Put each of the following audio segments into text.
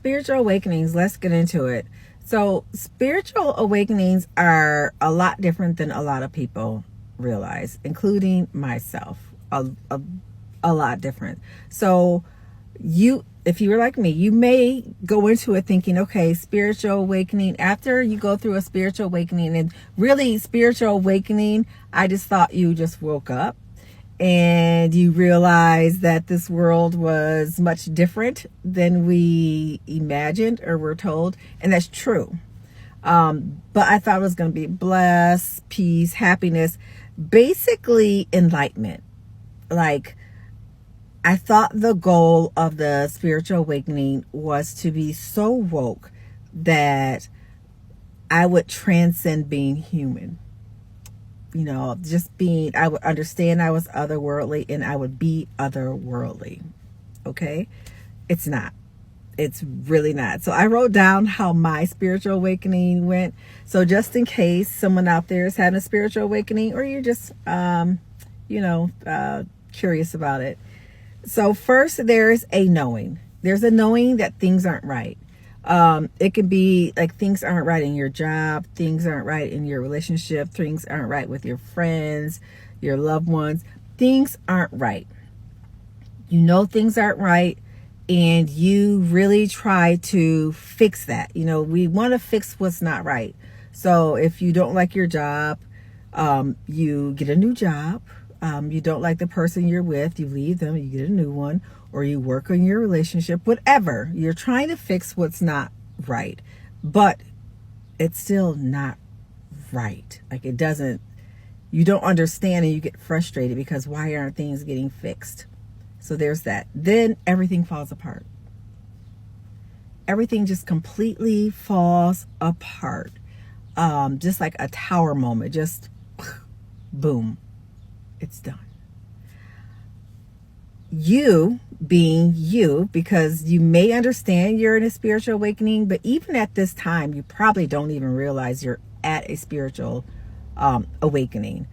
spiritual awakenings, let's get into it. So spiritual awakenings are a lot different than a lot of people realize, including myself. A lot different. So if you were like me, you may go into it thinking, okay, spiritual awakening. After you go through a spiritual awakening, and really spiritual awakening, I just thought you just woke up and you realize that this world was much different than we imagined or were told. And that's true. But I thought it was going to be bliss, peace, happiness, basically enlightenment. Like, I thought the goal of the spiritual awakening was to be so woke that I would transcend being human. You know, I would understand I was otherworldly and I would be otherworldly. Okay? It's not. It's really not. So I wrote down how my spiritual awakening went. So just in case someone out there is having a spiritual awakening, or you're just, curious about it. So first, there's a knowing. There's a knowing that things aren't right. It could be like things aren't right in your job, things aren't right in your relationship, things aren't right with your friends, your loved ones. Things aren't right. You know things aren't right, and you really try to fix that. You know, we want to fix what's not right. So if you don't like your job, you get a new job. You don't like the person you're with, you leave them, you get a new one, or you work on your relationship, whatever. You're trying to fix what's not right, but it's still not right. Like, you don't understand, and you get frustrated because why aren't things getting fixed? So there's that. Then everything falls apart. Everything just completely falls apart. Just like a tower moment, just boom. It's done. You being you, because you may understand you're in a spiritual awakening, but even at this time, you probably don't even realize you're at a spiritual awakening.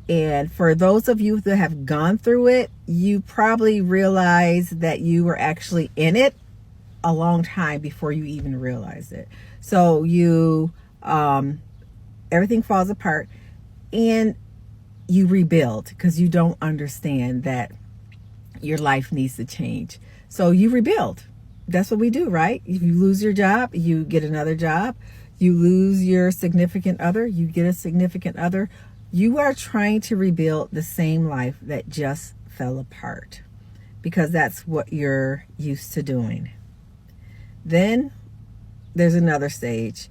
And for those of you that have gone through it, you probably realize that you were actually in it a long time before you even realized it. So everything falls apart, and you rebuild because you don't understand that your life needs to change. So you rebuild. That's what we do, right? If you lose your job, you get another job. You lose your significant other, you get a significant other. You are trying to rebuild the same life that just fell apart because that's what you're used to doing. Then there's another stage.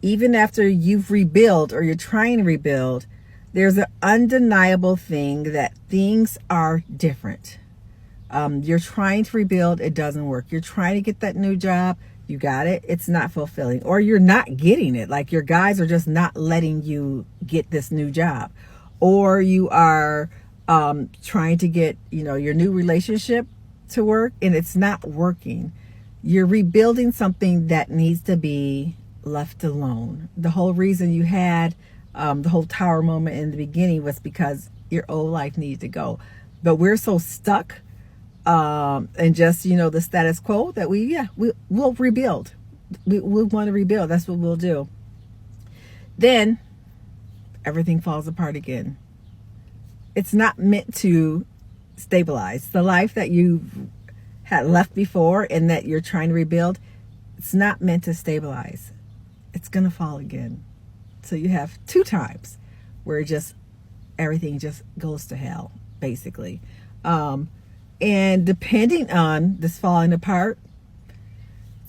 Even after you've rebuilt, or you're trying to rebuild, there's an undeniable thing that things are different. You're trying to rebuild, it doesn't work. You're trying to get that new job, you got it, it's not fulfilling. Or you're not getting it, like your guys are just not letting you get this new job. Or you are trying to get, your new relationship to work, and it's not working. You're rebuilding something that needs to be left alone. The whole reason you had the whole tower moment in the beginning was because your old life needed to go. But we're so stuck and just, the status quo that we'll rebuild. We'll want to rebuild. That's what we'll do. Then everything falls apart again. It's not meant to stabilize. The life that you had left before and that you're trying to rebuild, it's not meant to stabilize. It's going to fall again. So you have 2 times where everything just goes to hell, basically. And depending on this falling apart,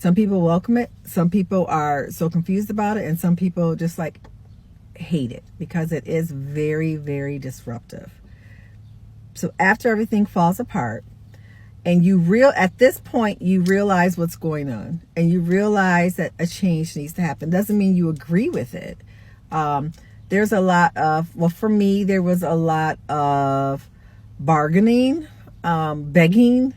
some people welcome it. Some people are so confused about it. And some people just hate it because it is very, very disruptive. So after everything falls apart, and at this point, you realize what's going on, and you realize that a change needs to happen. Doesn't mean you agree with it. There's a lot of, for me, there was a lot of bargaining, begging,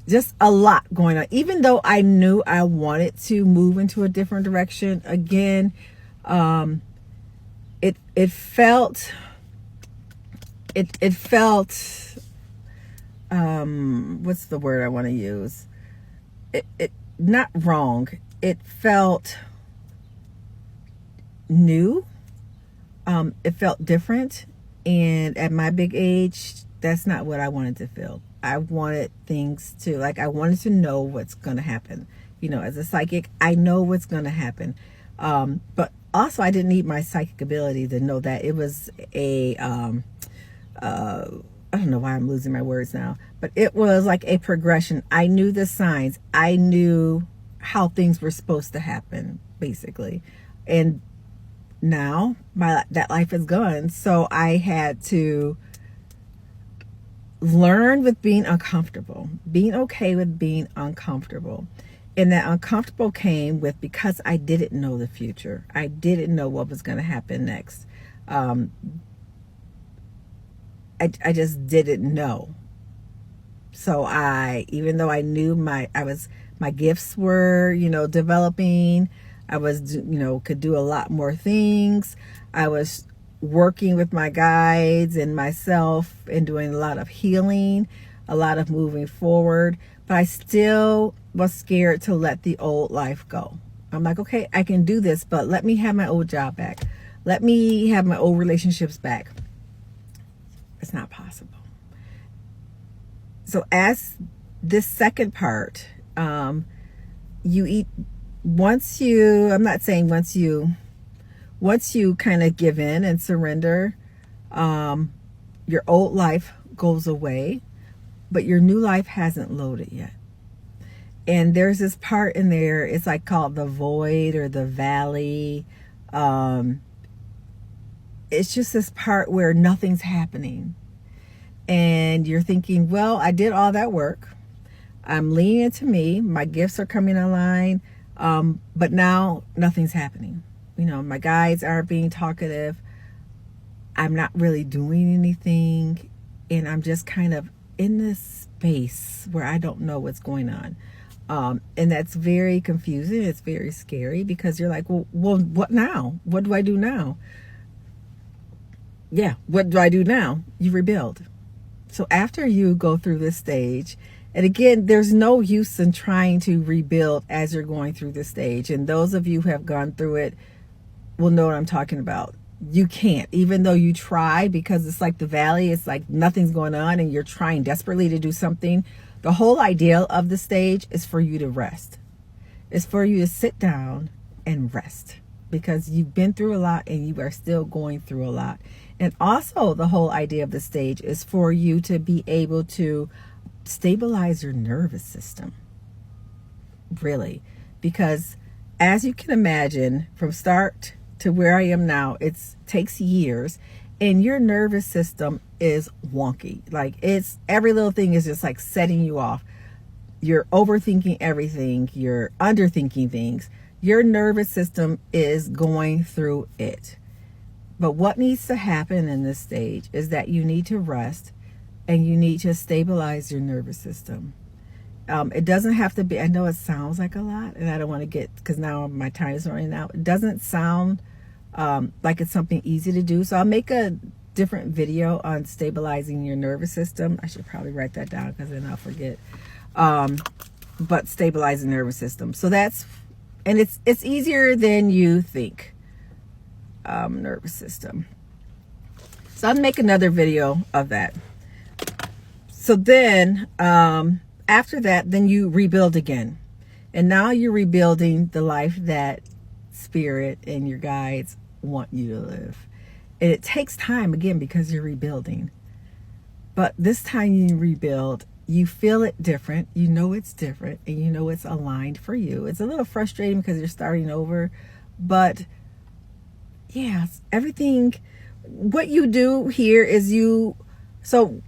just a lot going on. Even though I knew I wanted to move into a different direction, again, it felt, what's the word I want to use? it not wrong. It felt new. It felt different. And at my big age, that's not what I wanted to feel. I wanted things to, like, I wanted to know what's going to happen. You know, as a psychic, I know what's going to happen. But also, I didn't need my psychic ability to know that. It was a, I don't know why I'm losing my words now, but it was like a progression. I knew the signs. I knew how things were supposed to happen, basically. And now that life is gone. So I had to learn with being uncomfortable, being okay with being uncomfortable. And that uncomfortable came with, because I didn't know the future. I didn't know what was going to happen next. I just didn't know. So even though I knew my gifts were, developing, I was, could do a lot more things. I was working with my guides and myself and doing a lot of healing, a lot of moving forward, but I still was scared to let the old life go. I'm like, okay, I can do this, but let me have my old job back. Let me have my old relationships back. It's not possible. So as this second part, I'm not saying once you kind of give in and surrender, your old life goes away, but your new life hasn't loaded yet. And there's this part in there, it's like called the void or the valley. It's just this part where nothing's happening. And you're thinking, well, I did all that work. I'm leaning into me. My gifts are coming online. But now nothing's happening. My guides aren't being talkative. I'm not really doing anything. And I'm just kind of in this space where I don't know what's going on. And that's very confusing. It's very scary because you're like, well, what now? What do I do now? Yeah, what do I do now? You rebuild. So after you go through this stage, and again, there's no use in trying to rebuild as you're going through this stage. And those of you who have gone through it will know what I'm talking about. You can't, even though you try, because it's like the valley, it's like nothing's going on and you're trying desperately to do something. The whole idea of the stage is for you to rest. It's for you to sit down and rest, because you've been through a lot and you are still going through a lot. And also the whole idea of the stage is for you to be able to stabilize your nervous system, really, because as you can imagine, from start to where I am now, it takes years, and your nervous system is wonky. Like, it's every little thing is just like setting you off. You're overthinking everything. You're underthinking things. Your nervous system is going through it. But what needs to happen in this stage is that you need to rest and you need to stabilize your nervous system. It doesn't have to be, I know it sounds like a lot, and I don't want to get, because now my time is running out. It doesn't sound like it's something easy to do. So I'll make a different video on stabilizing your nervous system. I should probably write that down because then I'll forget. But stabilizing the nervous system. So that's, and it's easier than you think. Nervous system. So I'll make another video of that. So then, after that, then you rebuild again. And now you're rebuilding the life that spirit and your guides want you to live. And it takes time, again, because you're rebuilding. But this time you rebuild, you feel it different. You know it's different, and you know it's aligned for you. It's a little frustrating because you're starting over. But, yeah, everything, what you do here is so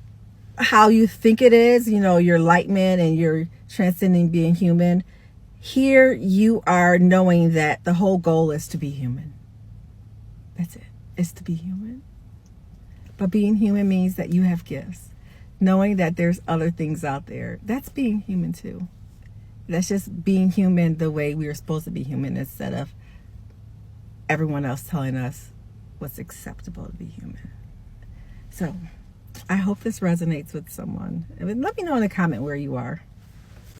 how you think it is, your enlightenment and you're transcending being human. Here you are knowing that the whole goal is to be human. That's it. It's to be human. But being human means that you have gifts. Knowing that there's other things out there. That's being human too. That's just being human the way we are supposed to be human, instead of everyone else telling us what's acceptable to be human. So I hope this resonates with someone. Let me know in a comment where you are.